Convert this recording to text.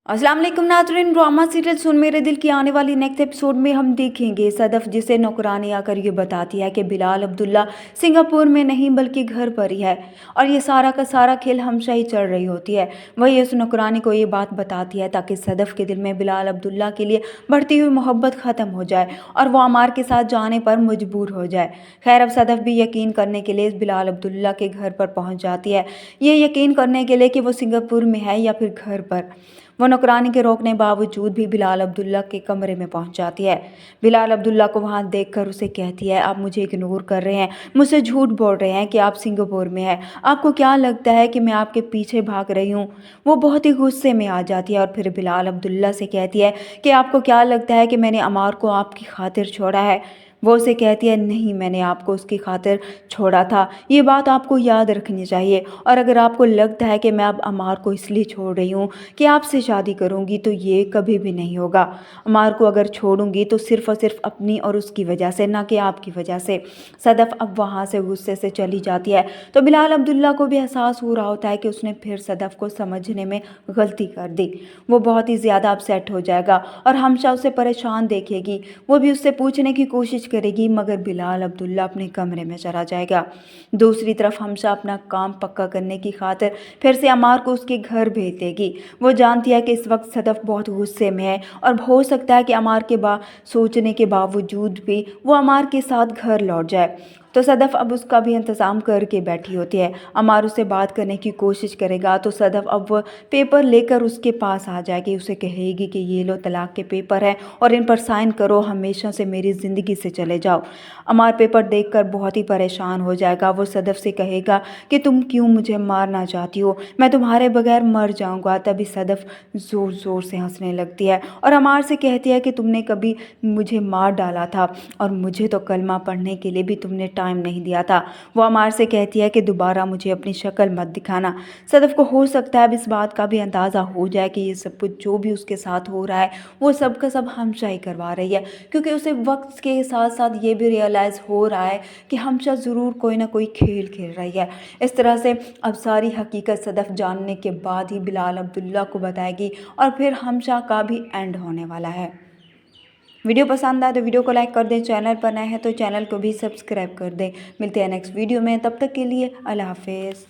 अस्सलाम वालेकुम नाज़रीन, ड्रामा सीरियल सुन मेरे दिल की आने वाली नेक्स्ट एपिसोड में हम देखेंगे सदफ जिसे नौकरानी आकर ये बताती है कि बिलाल अब्दुल्ला सिंगापुर में नहीं बल्कि घर पर ही है और ये सारा का सारा खेल हमशा ही चल रही होती है। वही उस नौकरानी को ये बात बताती है ताकि सदफ के दिल में बिलाल अब्दुल्ला के लिए बढ़ती हुई मोहब्बत ख़त्म हो जाए और वो अमार के साथ जाने पर मजबूर हो जाए। खैर, अब सदफ भी यकीन करने के लिए बिलाल अब्दुल्ला के घर पर पहुँच जाती है, ये यकीन करने के लिए कि वो सिंगापुर में है या फिर घर पर। वो नौकरानी के रोकने बावजूद भी बिलाल अब्दुल्ला के कमरे में पहुंच जाती है। बिलाल अब्दुल्ला को वहां देखकर उसे कहती है, आप मुझे इग्नोर कर रहे हैं, मुझसे झूठ बोल रहे हैं कि आप सिंगापुर में हैं। आपको क्या लगता है कि मैं आपके पीछे भाग रही हूं? वो बहुत ही गुस्से में आ जाती है और फिर बिलाल अब्दुल्ला से कहती है कि आपको क्या लगता है कि मैंने अमार को आपकी खातिर छोड़ा है? वो उसे कहती है, नहीं, मैंने आपको उसकी खातिर छोड़ा था, ये बात आपको याद रखनी चाहिए। और अगर आपको लगता है कि मैं अब अमार को इसलिए छोड़ रही हूँ कि आपसे शादी करूँगी, तो ये कभी भी नहीं होगा। अमार को अगर छोड़ूंगी तो सिर्फ़ और सिर्फ अपनी और उसकी वजह से, ना कि आपकी वजह से। सदफ अब वहाँ से गुस्से से चली जाती है तो बिलाल अब्दुल्ला को भी एहसास हो रहा होता है कि उसने फिर सदफ को समझने में गलती कर दी। वो बहुत ही ज़्यादा अपसेट हो जाएगा और हमेशा उसे परेशान देखेगी। वो भी उससे पूछने की कोशिश करेगी, मगर बिलाल अब्दुल्ला अपने कमरे में चला जाएगा। दूसरी तरफ हमशा अपना काम पक्का करने की खातिर फिर से अमार को उसके घर भेज देगी। वो जानती है कि इस वक्त सदफ बहुत गुस्से में है और हो सकता है कि अमार के सोचने के बावजूद भी वो अमार के साथ घर लौट जाए। तो सदफ अब उसका भी इंतज़ाम करके बैठी होती है। अमार उससे बात करने की कोशिश करेगा तो सदफ अब वो पेपर लेकर उसके पास आ जाएगी, उसे कहेगी कि ये लो तलाक के पेपर हैं और इन पर साइन करो, हमेशा से मेरी ज़िंदगी से चले जाओ। अमार पेपर देखकर बहुत ही परेशान हो जाएगा। वो सदफ से कहेगा कि तुम क्यों मुझे मारना चाहती हो, मैं तुम्हारे बगैर मर जाऊंगा। तभी सदफ ज़ोर ज़ोर से हंसने लगती है और अमार से कहती है कि तुमने कभी मुझे मार डाला था और मुझे तो कलमा पढ़ने के लिए भी तुमने टाइम नहीं दिया था। वो अमार से कहती है कि दोबारा मुझे अपनी शक्ल मत दिखाना। सदफ को हो सकता है अब इस बात का भी अंदाज़ा हो जाए कि ये सब कुछ जो भी उसके साथ हो रहा है वो सब का सब हमशा ही करवा रही है, क्योंकि उसे वक्त के साथ साथ ये भी रियलाइज़ हो रहा है कि हमशा ज़रूर कोई ना कोई खेल खेल रही है। इस तरह से अब सारी हकीकत सदफ जानने के बाद ही बिलाल अब्दुल्ला को बताएगी और फिर हमशा का भी एंड होने वाला है। वीडियो पसंद आए तो वीडियो को लाइक कर दें, चैनल पर नए हैं तो चैनल को भी सब्सक्राइब कर दें। मिलते हैं नेक्स्ट वीडियो में, तब तक के लिए अल्लाह हाफिज़।